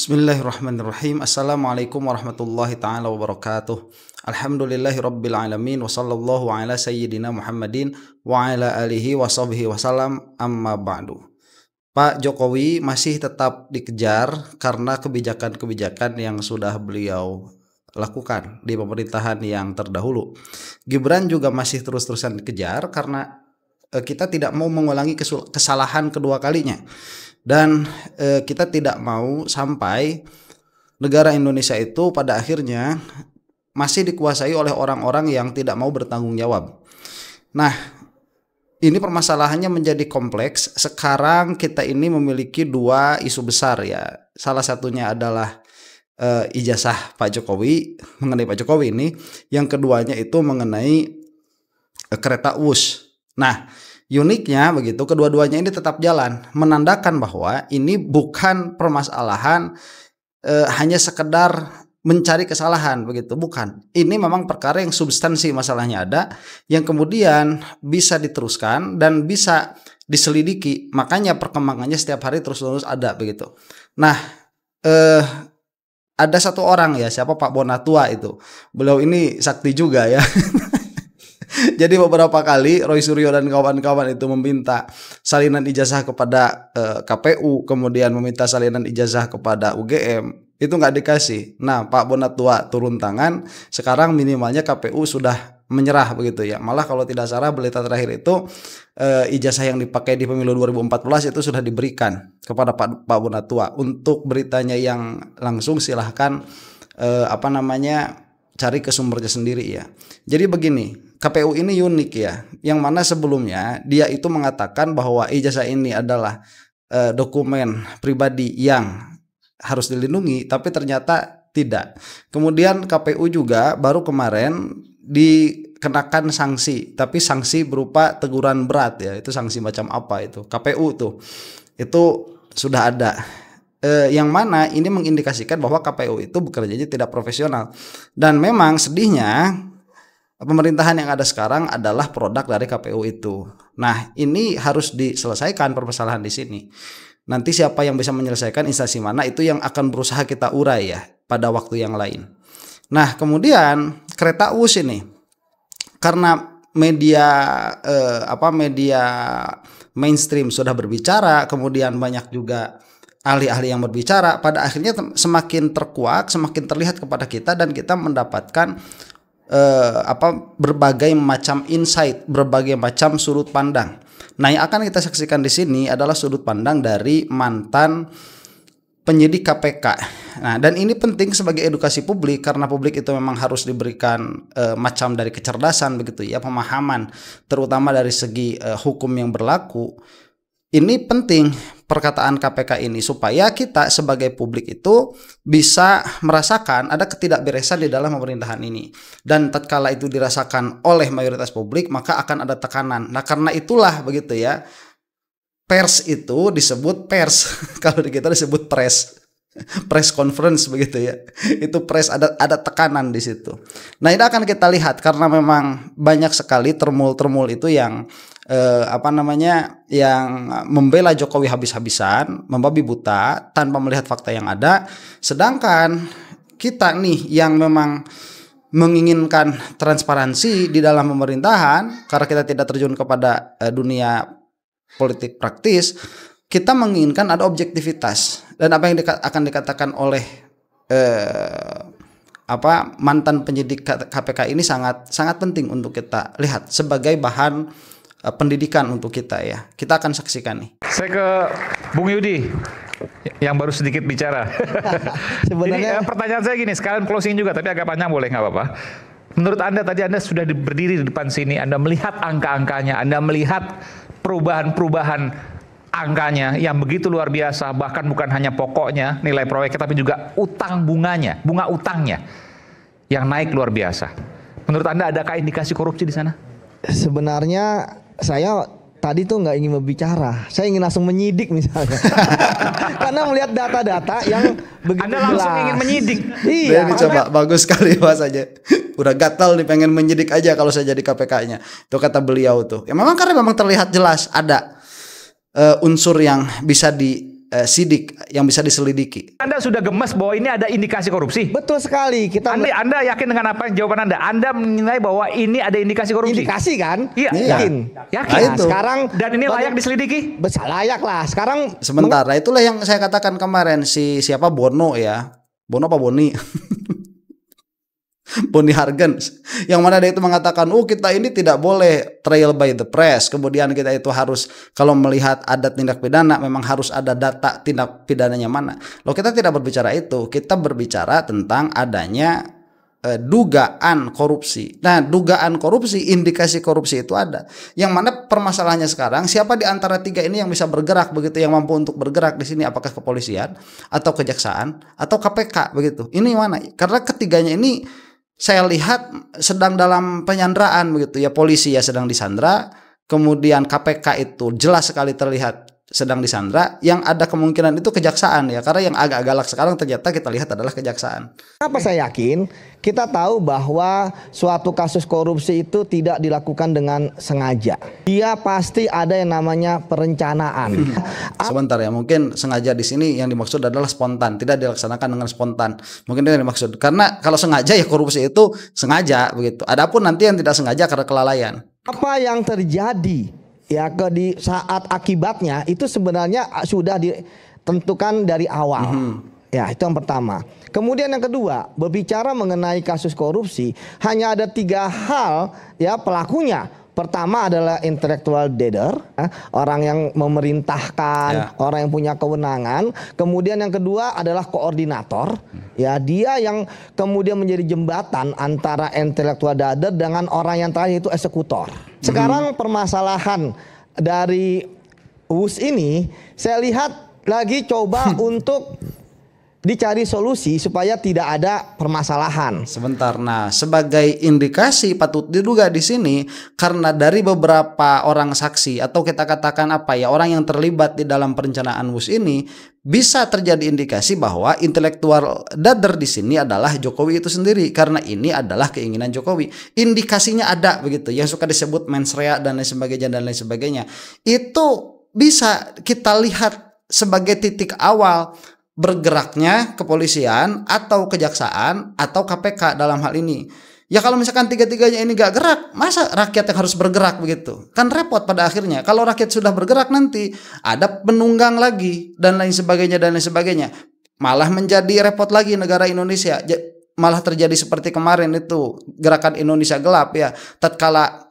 Bismillahirrahmanirrahim. Assalamualaikum warahmatullahi ta'ala wabarakatuh. Alhamdulillahi rabbil alamin. Wa sallallahu ala sayyidina Muhammadin wa ala alihi wa sahbihi wa salam, amma ba'du. Pak Jokowi masih tetap dikejar karena kebijakan-kebijakan yang sudah beliau lakukan di pemerintahan yang terdahulu. Gibran juga masih terus-terusan dikejar karena kita tidak mau mengulangi kesalahan kedua kalinya. Dan kita tidak mau sampai negara Indonesia itu pada akhirnya masih dikuasai oleh orang-orang yang tidak mau bertanggung jawab. Nah, ini permasalahannya menjadi kompleks. Sekarang kita ini memiliki dua isu besar ya. Salah satunya adalah ijazah Pak Jokowi, mengenai Pak Jokowi ini. Yang keduanya itu mengenai kereta Wus. Nah, uniknya begitu, kedua-duanya ini tetap jalan, menandakan bahwa ini bukan permasalahan hanya sekedar mencari kesalahan begitu, bukan. Ini memang perkara yang substansi masalahnya ada, yang kemudian bisa diteruskan dan bisa diselidiki. Makanya perkembangannya setiap hari terus-terus ada begitu. Nah, ada satu orang ya, siapa, Pak Bonatua itu. Beliau ini sakti juga ya. Jadi beberapa kali Roy Suryo dan kawan-kawan itu meminta salinan ijazah kepada KPU, kemudian meminta salinan ijazah kepada UGM, itu nggak dikasih. Nah, Pak Bonatua turun tangan, sekarang minimalnya KPU sudah menyerah begitu ya. Malah kalau tidak salah berita terakhir itu ijazah yang dipakai di pemilu 2014 itu sudah diberikan kepada Pak Bonatua. Untuk beritanya yang langsung silahkan cari ke sumbernya sendiri ya. Jadi begini, KPU ini unik ya, yang mana sebelumnya dia itu mengatakan bahwa ijazah ini adalah dokumen pribadi yang harus dilindungi, tapi ternyata tidak. Kemudian KPU juga baru kemarin dikenakan sanksi, tapi sanksi berupa teguran berat ya. Itu sanksi macam apa itu? KPU tuh itu sudah ada. Yang mana ini mengindikasikan bahwa KPU itu bekerjanya tidak profesional. Dan memang sedihnya pemerintahan yang ada sekarang adalah produk dari KPU itu. Nah, ini harus diselesaikan permasalahan di sini. Nanti siapa yang bisa menyelesaikan, instansi mana, itu yang akan berusaha kita urai ya pada waktu yang lain. Nah, kemudian kereta Wus ini karena media media mainstream sudah berbicara, kemudian banyak juga ahli-ahli yang berbicara, pada akhirnya semakin terkuak, semakin terlihat kepada kita, dan kita mendapatkan berbagai macam insight, berbagai macam sudut pandang. Nah, yang akan kita saksikan di sini adalah sudut pandang dari mantan penyidik KPK. Nah, dan ini penting sebagai edukasi publik, karena publik itu memang harus diberikan macam dari kecerdasan begitu ya, pemahaman terutama dari segi hukum yang berlaku. Ini penting perkataan KPK ini supaya kita sebagai publik itu bisa merasakan ada ketidakberesan di dalam pemerintahan ini. Dan tatkala itu dirasakan oleh mayoritas publik, maka akan ada tekanan. Nah, karena itulah begitu ya, pers itu disebut pers. Kalau di kita disebut press conference begitu ya. Itu press, ada tekanan di situ. Nah, ini akan kita lihat karena memang banyak sekali termul itu yang yang membela Jokowi habis-habisan, membabi buta tanpa melihat fakta yang ada. Sedangkan kita nih yang memang menginginkan transparansi di dalam pemerintahan, karena kita tidak terjun kepada dunia politik praktis, kita menginginkan ada objektivitas. Dan apa yang akan dikatakan oleh mantan penyidik KPK ini sangat sangat penting untuk kita lihat sebagai bahan pendidikan untuk kita ya. Kita akan saksikan nih. Saya ke Bung Yudi yang baru sedikit bicara. Sebenarnya jadi, pertanyaan saya gini, sekalian closing juga, tapi agak panjang, boleh nggak apa-apa? Menurut Anda, tadi Anda sudah berdiri di depan sini, Anda melihat angka-angkanya, Anda melihat perubahan-perubahan angkanya yang begitu luar biasa, bahkan bukan hanya pokoknya nilai proyeknya, tapi juga bunga utangnya yang naik luar biasa. Menurut Anda adakah indikasi korupsi di sana? Sebenarnya saya tadi tuh nggak ingin berbicara, saya ingin langsung menyidik misalnya. Karena melihat data-data yang begitu Anda langsung jelas. Ingin menyidik. Iya. Coba bagus sekali bahasanya. Udah gatal nih pengen menyidik aja kalau saya jadi KPK-nya. Itu kata beliau tuh. Ya memang karena memang terlihat jelas ada unsur yang bisa sidik, yang bisa diselidiki. Anda sudah gemes bahwa ini ada indikasi korupsi? Betul sekali. Anda yakin dengan apa jawaban Anda? Anda menilai bahwa ini ada indikasi korupsi? Indikasi kan? Iya. Yakin. Yakin. Nah, sekarang dan ini layak diselidiki? Layak lah. Sekarang sebentar. Nah, itulah yang saya katakan kemarin, siapa Bono ya. Bono apa Boni? Boni Hargen, yang mana dia itu mengatakan, kita ini tidak boleh trial by the press. Kemudian kita itu harus, kalau melihat ada tindak pidana, memang harus ada data tindak pidananya mana. Loh, kita tidak berbicara itu, kita berbicara tentang adanya dugaan korupsi. Nah, dugaan korupsi, indikasi korupsi itu ada. Yang mana permasalahannya sekarang, siapa di antara tiga ini yang bisa bergerak begitu, yang mampu untuk bergerak di sini? Apakah kepolisian atau kejaksaan atau KPK begitu? Ini mana? Karena ketiganya ini saya lihat sedang dalam penyanderaan begitu ya. Polisi ya sedang disandra, kemudian KPK itu jelas sekali terlihat sedang disandra. Yang ada kemungkinan itu kejaksaan ya, karena yang agak galak sekarang ternyata kita lihat adalah kejaksaan. Apa saya yakin? Kita tahu bahwa suatu kasus korupsi itu tidak dilakukan dengan sengaja. Dia pasti ada yang namanya perencanaan. Sebentar ya, mungkin sengaja di sini yang dimaksud adalah spontan, tidak dilaksanakan dengan spontan. Mungkin itu yang dimaksud. Karena kalau sengaja ya korupsi itu sengaja begitu. Adapun nanti yang tidak sengaja karena kelalaian. Apa yang terjadi ya di saat akibatnya itu sebenarnya sudah ditentukan dari awal. Ya, itu yang pertama. Kemudian yang kedua, berbicara mengenai kasus korupsi, hanya ada 3 hal ya pelakunya. Pertama adalah intellectual dader, orang yang memerintahkan, orang yang punya kewenangan. Kemudian yang kedua adalah koordinator, ya dia yang kemudian menjadi jembatan antara intellectual dader dengan orang yang terakhir itu eksekutor. Sekarang permasalahan dari WUS ini, saya lihat lagi coba untuk dicari solusi supaya tidak ada permasalahan. Sebentar. Nah, sebagai indikasi patut diduga di sini karena dari beberapa orang saksi atau kita katakan orang yang terlibat di dalam perencanaan WUS ini, bisa terjadi indikasi bahwa intelektual dader di sini adalah Jokowi itu sendiri, karena ini adalah keinginan Jokowi. Indikasinya ada begitu, yang suka disebut mensrea dan lain sebagainya. Itu bisa kita lihat sebagai titik awal bergeraknya kepolisian atau kejaksaan atau KPK dalam hal ini. Ya kalau misalkan tiga-tiganya ini gak gerak, masa rakyat yang harus bergerak begitu? Kan repot pada akhirnya. Kalau rakyat sudah bergerak nanti ada penunggang lagi dan lain sebagainya. Malah menjadi repot lagi negara Indonesia. Malah terjadi seperti kemarin itu gerakan Indonesia Gelap ya. Tatkala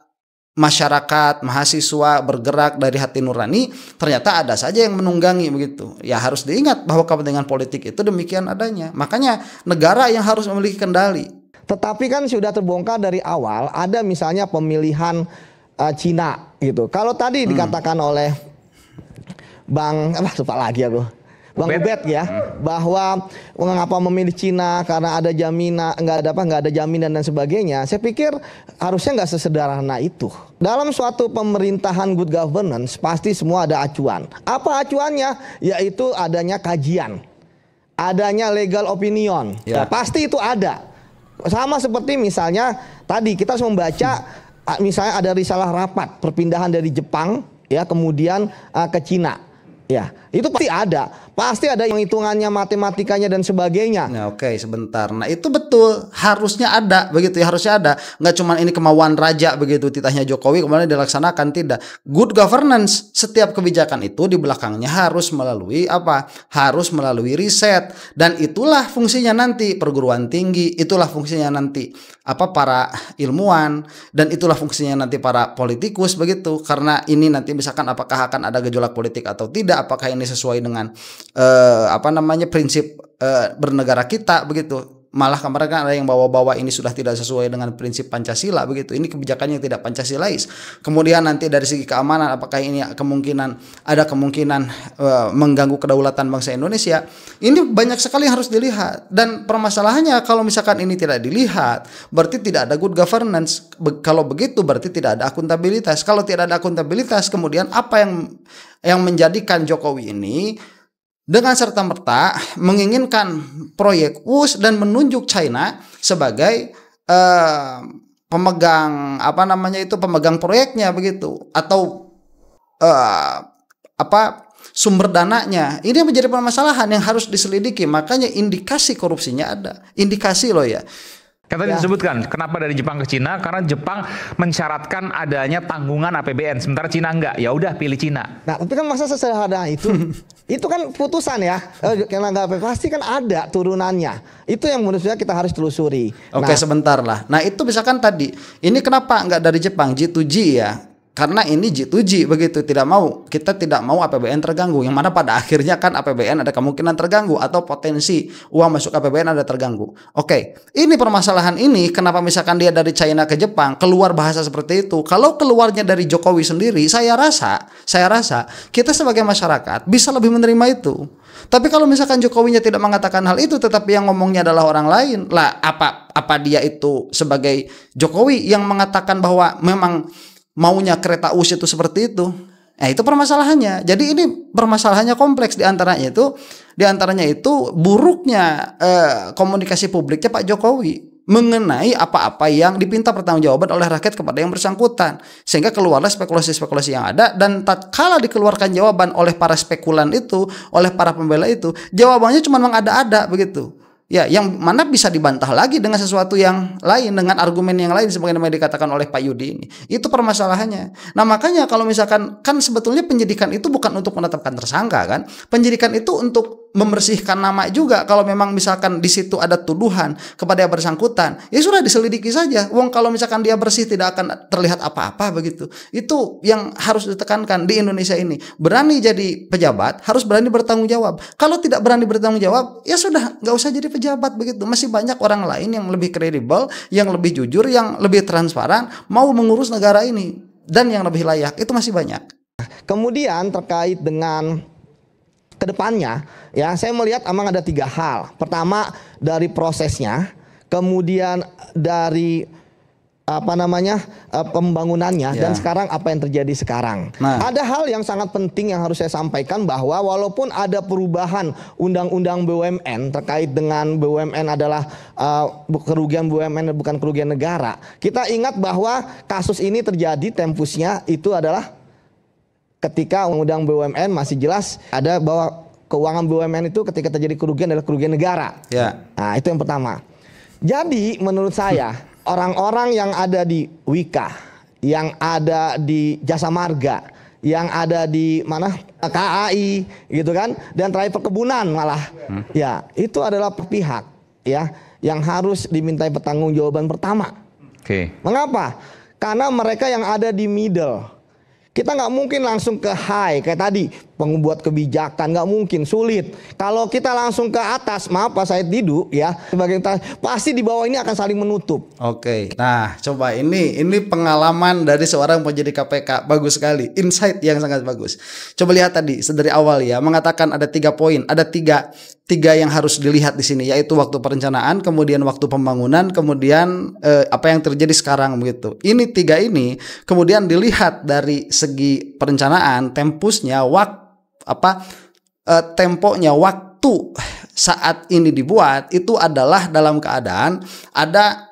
masyarakat, mahasiswa bergerak dari hati nurani, ternyata ada saja yang menunggangi begitu. Ya harus diingat bahwa kepentingan politik itu demikian adanya. Makanya negara yang harus memiliki kendali. Tetapi kan sudah terbongkar dari awal, ada misalnya pemilihan Cina gitu. Kalau tadi dikatakan oleh Bang Bang Ubed ya, bahwa mengapa memilih Cina karena ada jaminan, nggak ada jaminan dan sebagainya. Saya pikir harusnya nggak sesederhana itu. Dalam suatu pemerintahan good governance pasti semua ada acuan. Apa acuannya? Yaitu adanya kajian, adanya legal opinion. Ya, pasti itu ada. Sama seperti misalnya tadi kita harus membaca, misalnya ada risalah rapat perpindahan dari Jepang ya kemudian ke Cina. Ya, itu pasti ada yang hitungannya, matematikanya dan sebagainya. Nah, oke, sebentar. Nah, itu betul, harusnya ada begitu ya, harusnya ada. Nggak cuma ini kemauan raja begitu, titahnya Jokowi kemudian dilaksanakan, tidak. Good governance, setiap kebijakan itu di belakangnya harus melalui Harus melalui riset, dan itulah fungsinya nanti perguruan tinggi, itulah fungsinya nanti para ilmuwan, dan itulah fungsinya nanti para politikus begitu. Karena ini nanti misalkan apakah akan ada gejolak politik atau tidak, apakah ini sesuai dengan prinsip bernegara kita begitu. Malah kemarin kan ada yang bawa-bawa ini sudah tidak sesuai dengan prinsip Pancasila begitu. Ini kebijakan yang tidak Pancasilais. Kemudian nanti dari segi keamanan, apakah ini ada kemungkinan mengganggu kedaulatan bangsa Indonesia. Ini banyak sekali yang harus dilihat. Dan permasalahannya kalau misalkan ini tidak dilihat, berarti tidak ada good governance. Kalau begitu berarti tidak ada akuntabilitas. Kalau tidak ada akuntabilitas, kemudian apa yang menjadikan Jokowi ini dengan serta-merta menginginkan proyek WUS dan menunjuk China sebagai pemegang pemegang proyeknya begitu, atau sumber dananya. Ini yang menjadi permasalahan yang harus diselidiki. Makanya indikasi korupsinya ada. Indikasi loh ya. Kan tadi disebutkan kenapa dari Jepang ke Cina, karena Jepang mensyaratkan adanya tanggungan APBN, sementara Cina enggak. Ya udah pilih Cina. Nah, tapi kan masa sesederhana itu, itu kan putusan ya. Karena nggak pasti kan ada turunannya. Itu yang menurut saya kita harus telusuri. Oke, sebentar lah. Nah itu misalkan tadi, ini kenapa nggak dari Jepang, G2G ya? Karena ini G2G begitu, kita tidak mau APBN terganggu, yang mana pada akhirnya kan APBN ada kemungkinan terganggu atau potensi uang masuk APBN ada terganggu. Oke, ini permasalahan ini kenapa misalkan dia dari China ke Jepang keluar bahasa seperti itu. Kalau keluarnya dari Jokowi sendiri, saya rasa kita sebagai masyarakat bisa lebih menerima itu. Tapi kalau misalkan Jokowinya tidak mengatakan hal itu, tetapi yang ngomongnya adalah orang lain, lah apa dia itu sebagai Jokowi yang mengatakan bahwa memang maunya kereta us itu seperti itu. Nah, itu permasalahannya. Jadi ini permasalahannya kompleks, diantaranya itu buruknya komunikasi publiknya Pak Jokowi mengenai apa-apa yang dipinta pertanggungjawaban oleh rakyat kepada yang bersangkutan, sehingga keluarlah spekulasi-spekulasi yang ada. Dan tatkala dikeluarkan jawaban oleh para spekulan itu, oleh para pembela itu, jawabannya cuma mengada-ada begitu. Ya, yang mana bisa dibantah lagi dengan sesuatu yang lain, dengan argumen yang lain sebagaimana dikatakan oleh Pak Yudi ini. Itu permasalahannya. Nah, makanya kalau misalkan kan sebetulnya penyidikan itu bukan untuk menetapkan tersangka kan. Penyidikan itu untuk membersihkan nama juga. Kalau memang misalkan di situ ada tuduhan kepada yang bersangkutan, ya sudah diselidiki saja. Wong kalau misalkan dia bersih tidak akan terlihat apa-apa begitu. Itu yang harus ditekankan di Indonesia ini. Berani jadi pejabat, harus berani bertanggung jawab. Kalau tidak berani bertanggung jawab, ya sudah nggak usah jadi pejabat begitu. Masih banyak orang lain yang lebih kredibel, yang lebih jujur, yang lebih transparan, mau mengurus negara ini dan yang lebih layak. Itu masih banyak. Kemudian terkait dengan kedepannya, ya saya melihat emang ada 3 hal. Pertama dari prosesnya, kemudian dari pembangunannya, dan sekarang apa yang terjadi sekarang. Nah, ada hal yang sangat penting yang harus saya sampaikan, bahwa walaupun ada perubahan undang-undang BUMN terkait dengan BUMN adalah kerugian BUMN bukan kerugian negara. Kita ingat bahwa kasus ini terjadi tempusnya itu adalah ketika undang BUMN masih jelas ada bahwa keuangan BUMN itu ketika terjadi kerugian adalah kerugian negara. Ya. Nah, itu yang pertama. Jadi menurut saya orang-orang yang ada di Wika, yang ada di Jasa Marga, yang ada di mana KAI gitu kan, dan terakhir perkebunan malah, ya itu adalah pihak ya yang harus dimintai pertanggungjawaban pertama. Mengapa? Karena mereka yang ada di middle. Kita nggak mungkin langsung ke high kayak tadi pembuat kebijakan, nggak mungkin, sulit. Kalau kita langsung ke atas, maaf Pak Said Didu ya, sebagai pasti di bawah ini akan saling menutup. Oke, nah coba ini pengalaman dari seorang penyidik KPK, bagus sekali, insight yang sangat bagus. Coba lihat tadi dari awal ya, mengatakan ada 3 poin, ada tiga yang harus dilihat di sini, yaitu waktu perencanaan, kemudian waktu pembangunan, kemudian apa yang terjadi sekarang begitu. Ini 3 ini kemudian dilihat dari segi perencanaan, tempusnya, temponya, waktu saat ini dibuat itu adalah dalam keadaan ada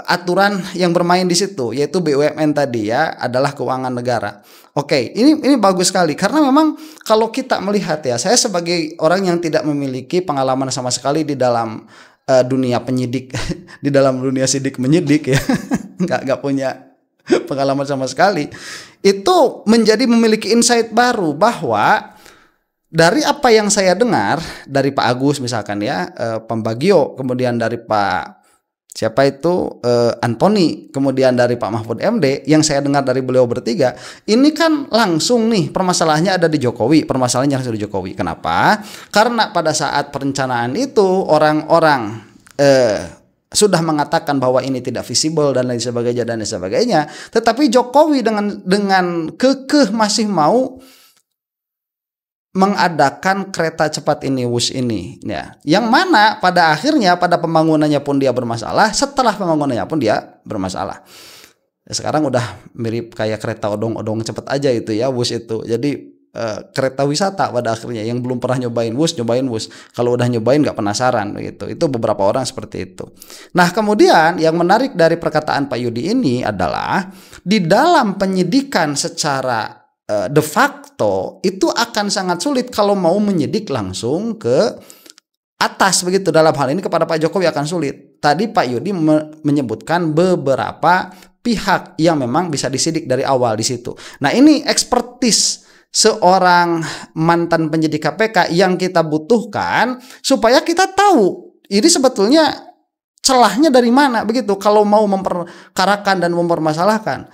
aturan yang bermain di situ, yaitu BUMN tadi ya, adalah keuangan negara. Oke, ini bagus sekali karena memang kalau kita melihat ya, saya sebagai orang yang tidak memiliki pengalaman sama sekali di dalam dunia penyidik, di dalam dunia sidik menyidik ya, nggak punya pengalaman sama sekali. Itu memiliki insight baru bahwa dari apa yang saya dengar dari Pak Agus misalkan ya, Pambagio, kemudian dari Pak siapa itu Antoni, kemudian dari Pak Mahfud MD, yang saya dengar dari beliau bertiga, ini kan langsung nih permasalahannya ada di Jokowi, permasalahannya langsung di Jokowi. Kenapa? Karena pada saat perencanaan itu orang-orang sudah mengatakan bahwa ini tidak visible dan lain sebagainya, tetapi Jokowi dengan kekeh masih mau mengadakan kereta cepat ini, WUS ini ya, yang mana pada akhirnya pada pembangunannya pun dia bermasalah, setelah pembangunannya pun dia bermasalah. Ya, sekarang udah mirip kayak kereta odong-odong cepat aja itu ya, WUS itu. Jadi kereta wisata pada akhirnya, yang belum pernah nyobain WUS, kalau udah nyobain nggak penasaran gitu. Itu beberapa orang seperti itu. Nah, kemudian yang menarik dari perkataan Pak Yudi ini adalah di dalam penyidikan secara de facto itu akan sangat sulit kalau mau menyidik langsung ke atas begitu. Dalam hal ini kepada Pak Jokowi akan sulit. Tadi Pak Yudi menyebutkan beberapa pihak yang memang bisa disidik dari awal di situ. Nah, ini ekspertis seorang mantan penyidik KPK yang kita butuhkan supaya kita tahu ini sebetulnya celahnya dari mana begitu kalau mau memperkarakan dan mempermasalahkan.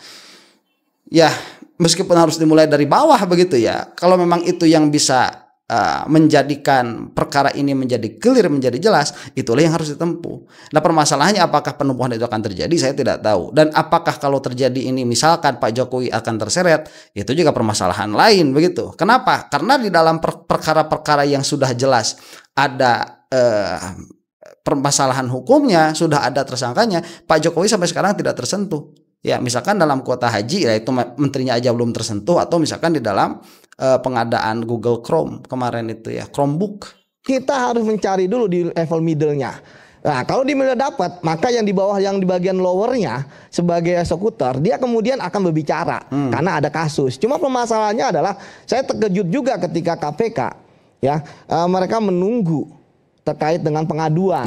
Ya, meskipun harus dimulai dari bawah begitu ya. Kalau memang itu yang bisa menjadikan perkara ini menjadi clear, menjadi jelas, itulah yang harus ditempuh. Nah, permasalahannya apakah penumpuan itu akan terjadi, saya tidak tahu. Dan apakah kalau terjadi ini misalkan Pak Jokowi akan terseret, itu juga permasalahan lain begitu. Kenapa? Karena di dalam perkara-perkara yang sudah jelas ada permasalahan hukumnya, sudah ada tersangkanya, Pak Jokowi sampai sekarang tidak tersentuh. Ya, misalkan dalam kuota haji, ya itu menterinya aja belum tersentuh, atau misalkan di dalam pengadaan Google Chrome kemarin itu ya, Chromebook. Kita harus mencari dulu di level middle-nya. Nah, kalau di middle dapat, maka yang di bawah, yang di bagian lower-nya sebagai eksekutor, dia kemudian akan berbicara karena ada kasus. Cuma permasalahannya adalah saya terkejut juga ketika KPK ya mereka menunggu terkait dengan pengaduan.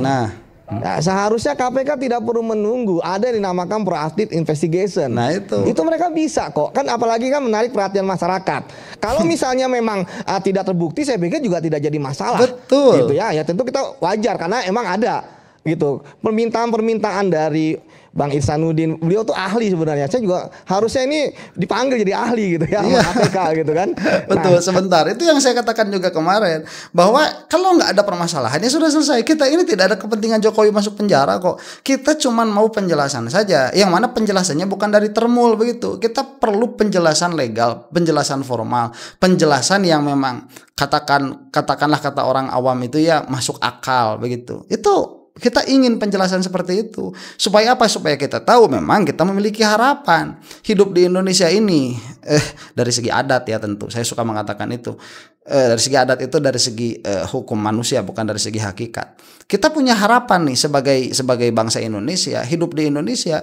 Nah, seharusnya KPK tidak perlu menunggu, ada yang dinamakan proactive investigation. Nah, itu mereka bisa kok, kan apalagi kan menarik perhatian masyarakat. Kalau misalnya memang tidak terbukti, saya pikir juga tidak jadi masalah. Betul. Gitu ya, ya tentu kita wajar karena emang ada gitu permintaan-permintaan dari Bang Ihsanuddin, beliau tuh ahli sebenarnya. Saya juga harusnya ini dipanggil jadi ahli gitu ya sama KPK gitu kan. Betul, sebentar. Itu yang saya katakan juga kemarin, bahwa kalau nggak ada permasalahan ya sudah selesai. Kita ini tidak ada kepentingan Jokowi masuk penjara kok. Kita cuman mau penjelasan saja. Yang mana penjelasannya bukan dari termul begitu. Kita perlu penjelasan legal, penjelasan formal, penjelasan yang memang katakanlah kata orang awam itu ya masuk akal begitu. Itu kita ingin penjelasan seperti itu. Supaya apa? Supaya kita tahu memang kita memiliki harapan hidup di Indonesia ini. Dari segi adat ya tentu. Saya suka mengatakan itu. Dari segi adat itu dari segi hukum manusia, bukan dari segi hakikat. Kita punya harapan nih sebagai bangsa Indonesia, hidup di Indonesia.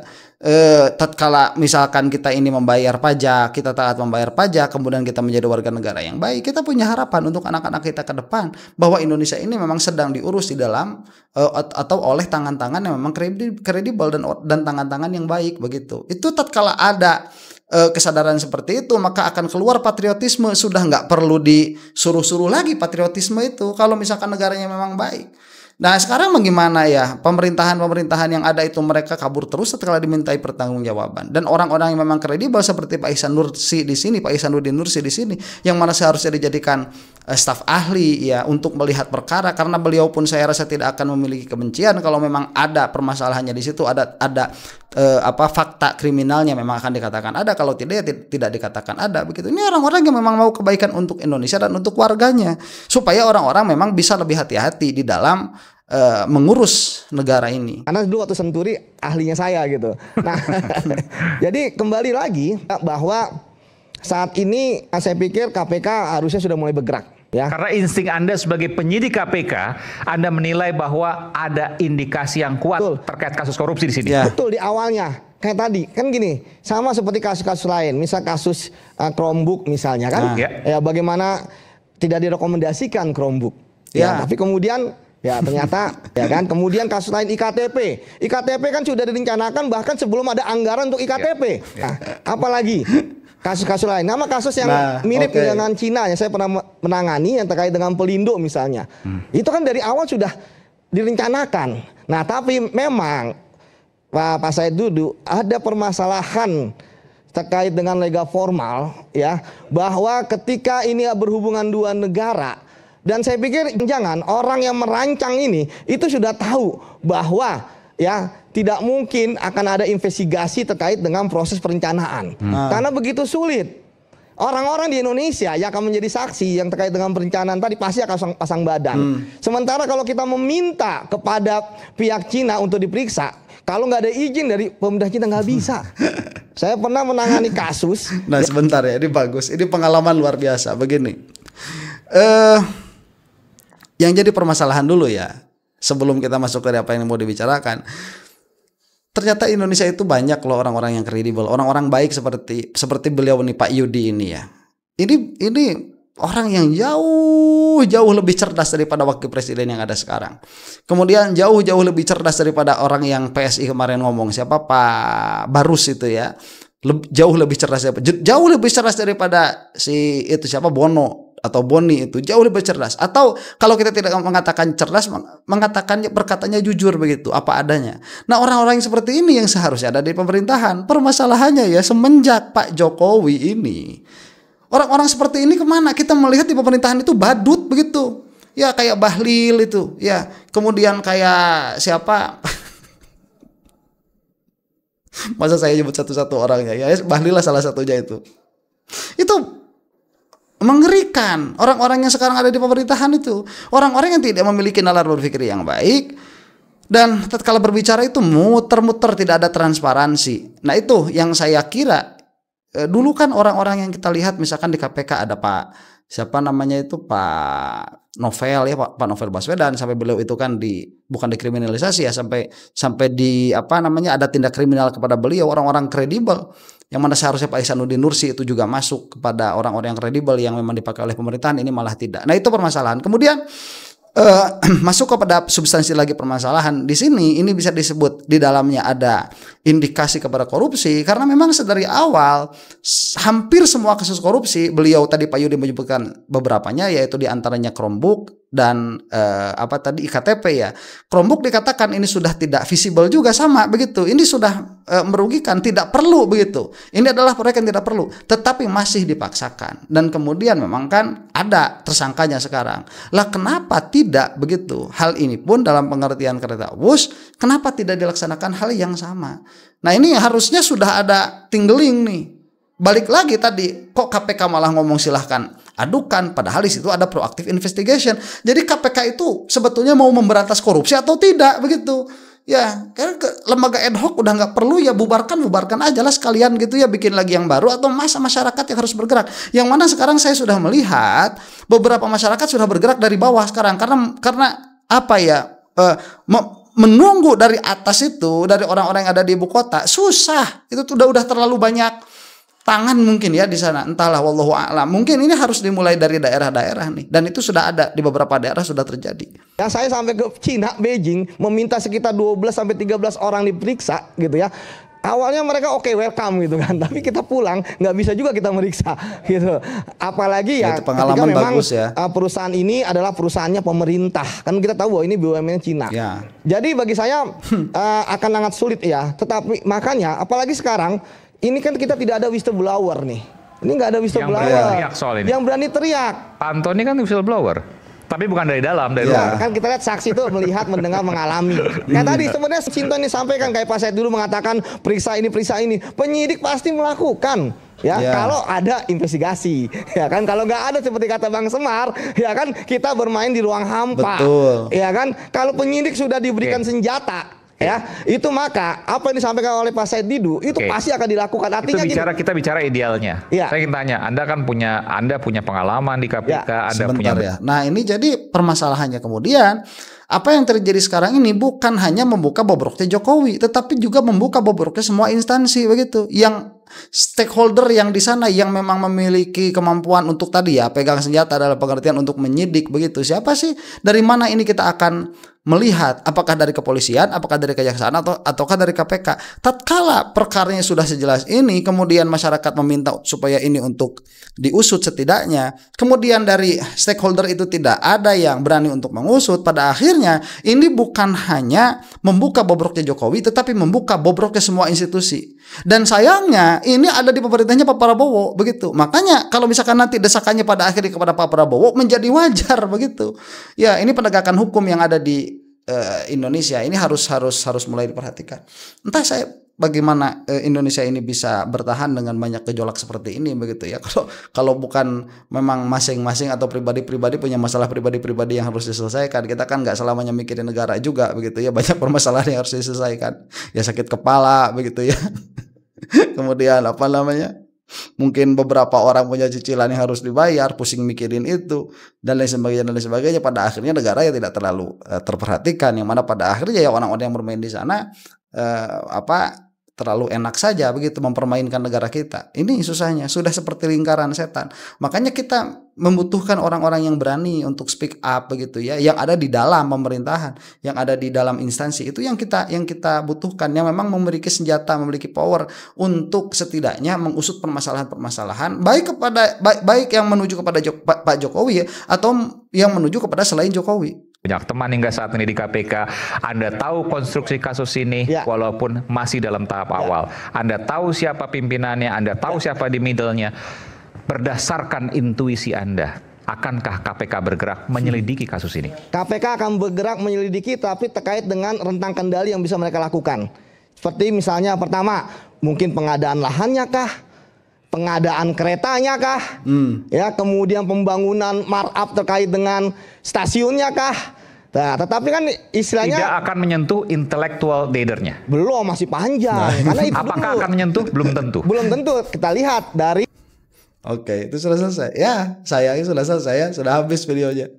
Tatkala misalkan kita ini membayar pajak, kita taat membayar pajak, kemudian kita menjadi warga negara yang baik, kita punya harapan untuk anak-anak kita ke depan bahwa Indonesia ini memang sedang diurus di dalam atau oleh tangan-tangan yang memang kredibel dan tangan-tangan yang baik begitu. Itu tatkala ada kesadaran seperti itu, maka akan keluar patriotisme. Sudah nggak perlu disuruh-suruh lagi patriotisme itu kalau misalkan negaranya memang baik. Nah, sekarang bagaimana ya, pemerintahan yang ada itu mereka kabur terus setelah dimintai pertanggungjawaban. Dan orang-orang yang memang kredibel seperti Pak Ihsan Nursi di sini, Pak Ihsanuddin Nursi di sini, yang mana seharusnya dijadikan staf ahli ya untuk melihat perkara, karena beliau pun saya rasa tidak akan memiliki kebencian kalau memang ada permasalahannya di situ, ada fakta kriminalnya memang akan dikatakan ada, kalau tidak ya tidak dikatakan ada begitu. Ini orang-orang yang memang mau kebaikan untuk Indonesia dan untuk warganya, supaya orang-orang memang bisa lebih hati-hati di dalam mengurus negara ini. Karena dulu waktu Senturi ahlinya saya gitu. Nah, jadi kembali lagi bahwa saat ini saya pikir KPK harusnya sudah mulai bergerak. Ya. Karena insting Anda sebagai penyidik KPK, Anda menilai bahwa ada indikasi yang kuat terkait kasus korupsi di sini. Ya. Betul, di awalnya. Kayak tadi, kan gini, sama seperti kasus-kasus lain. Misal kasus Chromebook misalnya kan. Ya, bagaimana tidak direkomendasikan Chromebook. Ya, tapi kemudian ya ternyata ya kan, kemudian kasus lain IKTP. IKTP kan sudah direncanakan bahkan sebelum ada anggaran untuk IKTP. Nah, apalagi kasus-kasus lain. Nama kasus yang mirip dengan Cina yang saya pernah menangani yang terkait dengan Pelindo misalnya. Itu kan dari awal sudah direncanakan. Nah, tapi memang Pak Said Dudu ada permasalahan terkait dengan legal formal ya, bahwa ketika ini berhubungan dua negara. Dan saya pikir jangan orang yang merancang ini itu sudah tahu bahwa ya tidak mungkin akan ada investigasi terkait dengan proses perencanaan. Karena begitu sulit. Orang-orang di Indonesia yang akan menjadi saksi yang terkait dengan perencanaan tadi pasti akan pasang badan. Sementara kalau kita meminta kepada pihak Cina untuk diperiksa, kalau nggak ada izin dari pemerintah Cina nggak bisa. Saya pernah menangani kasus. Nah sebentar ya, ini bagus. Ini pengalaman luar biasa. Begini. Yang jadi permasalahan dulu ya, sebelum kita masuk ke apa yang mau dibicarakan, ternyata Indonesia itu banyak loh orang-orang yang kredibel, orang-orang baik seperti beliau nih Pak Yudi ini ya. ini orang yang jauh lebih cerdas daripada wakil presiden yang ada sekarang. Kemudian jauh lebih cerdas daripada orang yang PSI kemarin ngomong, siapa, Pak Barus itu ya. Jauh lebih cerdas daripada si itu siapa, Bono atau Boni, itu jauh lebih cerdas. Atau kalau kita tidak mengatakan cerdas, berkatanya jujur begitu, apa adanya. Nah, orang-orang yang seperti ini yang seharusnya ada di pemerintahan. Permasalahannya ya, semenjak Pak Jokowi ini, orang-orang seperti ini kemana? Kita melihat di pemerintahan itu badut begitu. Ya kayak Bahlil itu, ya. Kemudian kayak siapa? Masa saya nyebut satu-satu orangnya? Ya Bahlil lah salah satunya itu. Itu mengerikan. Orang-orang yang sekarang ada di pemerintahan itu, orang-orang yang tidak memiliki nalar berpikir yang baik, dan tatkala berbicara itu muter-muter, tidak ada transparansi. Nah, itu yang saya kira dulu kan orang-orang yang kita lihat misalkan di KPK ada Pak siapa namanya itu, Pak Novel ya, Pak Novel Baswedan, sampai beliau itu kan bukan dikriminalisasi ya, sampai di apa namanya, ada tindak kriminal kepada beliau, orang-orang kredibel yang mana seharusnya Pak Ihsanuddin Nursi itu juga masuk kepada orang-orang yang kredibel yang memang dipakai oleh pemerintahan, ini malah tidak. Nah, itu permasalahan. Kemudian masuk kepada substansi lagi permasalahan di sini, ini bisa disebut di dalamnya ada indikasi kepada korupsi, karena memang sedari awal hampir semua kasus korupsi, beliau tadi Pak Yudi menyebutkan beberapanya, yaitu diantaranya Chromebook dan IKTP ya. Chromebook dikatakan ini sudah tidak visible juga, sama begitu. Ini sudah merugikan, tidak perlu begitu. Ini adalah proyek yang tidak perlu, tetapi masih dipaksakan. Dan kemudian memang kan ada tersangkanya sekarang. Lah kenapa tidak begitu? Hal ini pun dalam pengertian kereta Wush, kenapa tidak dilaksanakan hal yang sama? Nah, ini harusnya sudah ada tinggeling nih. Balik lagi tadi, kok KPK malah ngomong silahkan adukan, padahal di situ ada proactive investigation. Jadi KPK itu sebetulnya mau memberantas korupsi atau tidak begitu? Ya, kan lembaga ad hoc udah nggak perlu ya, bubarkan aja lah sekalian gitu ya, bikin lagi yang baru, atau masa masyarakat yang harus bergerak. Yang mana sekarang saya sudah melihat beberapa masyarakat sudah bergerak dari bawah sekarang, karena apa ya? Menunggu dari atas itu, dari orang-orang yang ada di ibu kota susah. Itu udah terlalu banyak tangan mungkin ya di sana, entahlah, wallahu a'lam. Mungkin ini harus dimulai dari daerah-daerah nih, dan itu sudah ada di beberapa daerah, sudah terjadi. Yang saya sampai ke Cina, Beijing, meminta sekitar 12-13 orang diperiksa gitu ya. Awalnya mereka oke, welcome gitu kan, tapi kita pulang nggak bisa juga kita meriksa gitu. Apalagi ya, ketika memang bagus ya. Perusahaan ini adalah perusahaannya pemerintah, kan kita tahu bahwa ini BUMN Cina ya. Jadi bagi saya akan sangat sulit ya. Tetapi makanya apalagi sekarang ini kan kita tidak ada whistleblower nih. Ini nggak ada whistleblower yang berani teriak. Pak Antoni kan whistleblower, tapi bukan dari dalam, dari luar. Kan kita lihat saksi itu melihat, mendengar, mengalami. Kayak tadi sebenarnya Sinton disampaikan, kayak Pak Said dulu mengatakan periksa ini. Penyidik pasti melakukan. Ya, kalau ada investigasi, ya kan, kalau nggak ada seperti kata Bang Semar, ya kan, kita bermain di ruang hampa. Betul. Ya kan, kalau penyidik sudah diberikan senjata, ya, itu maka apa yang disampaikan oleh Pak Said Didu itu pasti akan dilakukan. Artinya kita bicara idealnya. Saya ingin tanya, Anda punya pengalaman di KPK, Anda punya. Ya. Nah, ini jadi permasalahannya kemudian apa yang terjadi sekarang ini bukan hanya membuka bobroknya Jokowi, tetapi juga membuka bobroknya semua instansi begitu. Yang stakeholder yang di sana yang memang memiliki kemampuan untuk tadi ya, pegang senjata dalam pengertian untuk menyidik begitu. Siapa sih? Dari mana ini kita akan melihat, apakah dari kepolisian, apakah dari kejaksaan, ataukah dari KPK. Tatkala perkaranya sudah sejelas ini, kemudian masyarakat meminta supaya ini untuk diusut setidaknya, kemudian dari stakeholder itu tidak ada yang berani untuk mengusut, pada akhirnya ini bukan hanya membuka bobroknya Jokowi, tetapi membuka bobroknya semua institusi. Dan sayangnya ini ada di pemerintahnya Pak Prabowo begitu. Makanya kalau misalkan nanti desakannya pada akhirnya kepada Pak Prabowo, menjadi wajar begitu. Ya, ini penegakan hukum yang ada di Indonesia ini harus mulai diperhatikan. Entah saya bagaimana Indonesia ini bisa bertahan dengan banyak gejolak seperti ini begitu ya. Kalau bukan memang masing-masing atau pribadi-pribadi punya masalah pribadi-pribadi yang harus diselesaikan. Kita kan nggak selamanya mikirin negara juga begitu ya. Banyak permasalahan yang harus diselesaikan. Ya, sakit kepala begitu ya. Kemudian apa namanya? Mungkin beberapa orang punya cicilan yang harus dibayar, pusing mikirin itu dan lain sebagainya. Pada akhirnya negara ya tidak terlalu terperhatikan, yang mana pada akhirnya ya orang-orang yang bermain di sana terlalu enak saja begitu mempermainkan negara kita. Ini susahnya, sudah seperti lingkaran setan. Makanya kita membutuhkan orang-orang yang berani untuk speak up begitu ya, yang ada di dalam pemerintahan, yang ada di dalam instansi, itu yang kita butuhkan, yang memang memiliki senjata, memiliki power untuk setidaknya mengusut permasalahan-permasalahan baik yang menuju kepada Pak Jokowi ya, atau yang menuju kepada selain Jokowi. Banyak teman hingga saat ini di KPK. Anda tahu konstruksi kasus ini walaupun masih dalam tahap awal. Anda tahu siapa pimpinannya, Anda tahu siapa di middle-nya. Berdasarkan intuisi Anda, akankah KPK bergerak menyelidiki kasus ini? KPK akan bergerak menyelidiki, tapi terkait dengan rentang kendali yang bisa mereka lakukan. Seperti misalnya pertama, mungkin pengadaan lahannya kah? Pengadaan keretanya kah? Ya, kemudian pembangunan markup terkait dengan stasiunnya kah? Nah, tetapi kan istilahnya tidak akan menyentuh intellectual dader-nya. Belum, masih panjang. Karena itu apakah akan menyentuh? Belum tentu. Belum tentu. Kita lihat dari. Oke, itu sudah selesai. Ya, saya sudah selesai ya, sudah habis videonya.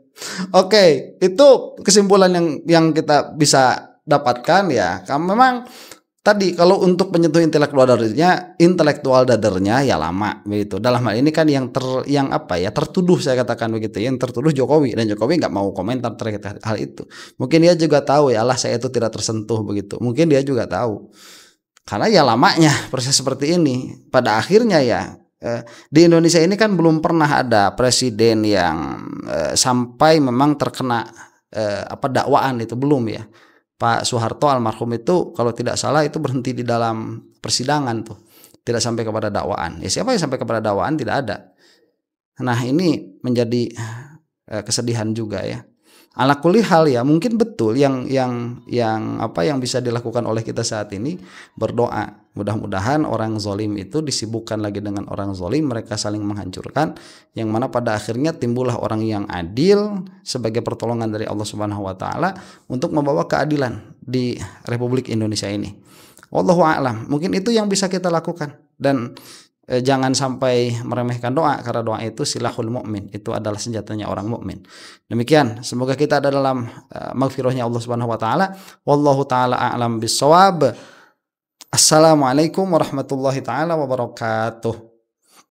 Oke, itu kesimpulan yang kita bisa dapatkan ya. Memang tadi kalau untuk menyentuh intelektual dadernya ya lama begitu. Dalam hal ini kan yang tertuduh, saya katakan begitu, yang tertuduh Jokowi, dan Jokowi nggak mau komentar terkait hal itu. Mungkin dia juga tahu ya, Allah saya itu tidak tersentuh begitu. Mungkin dia juga tahu. Karena ya lamanya proses seperti ini. Pada akhirnya ya di Indonesia ini kan belum pernah ada presiden yang sampai memang terkena dakwaan, itu belum ya. Pak Soeharto almarhum itu kalau tidak salah itu berhenti di dalam persidangan tuh, tidak sampai kepada dakwaan. Ya siapa yang sampai kepada dakwaan? Tidak ada. Nah ini menjadi kesedihan juga ya. Ala kulli hal ya, mungkin betul yang bisa dilakukan oleh kita saat ini berdoa. Mudah-mudahan orang zalim itu disibukkan lagi dengan orang zalim, mereka saling menghancurkan, yang mana pada akhirnya timbullah orang yang adil sebagai pertolongan dari Allah Subhanahu wa taala untuk membawa keadilan di Republik Indonesia ini. Wallahu a'lam. Mungkin itu yang bisa kita lakukan, dan jangan sampai meremehkan doa, karena doa itu silahul mukmin, itu adalah senjatanya orang mukmin. Demikian, semoga kita ada dalam maghfirahnya Allah Subhanahu wa taala. Wallahu taala a'lam bissawab. Assalamualaikum warahmatullahi taala wabarakatuh.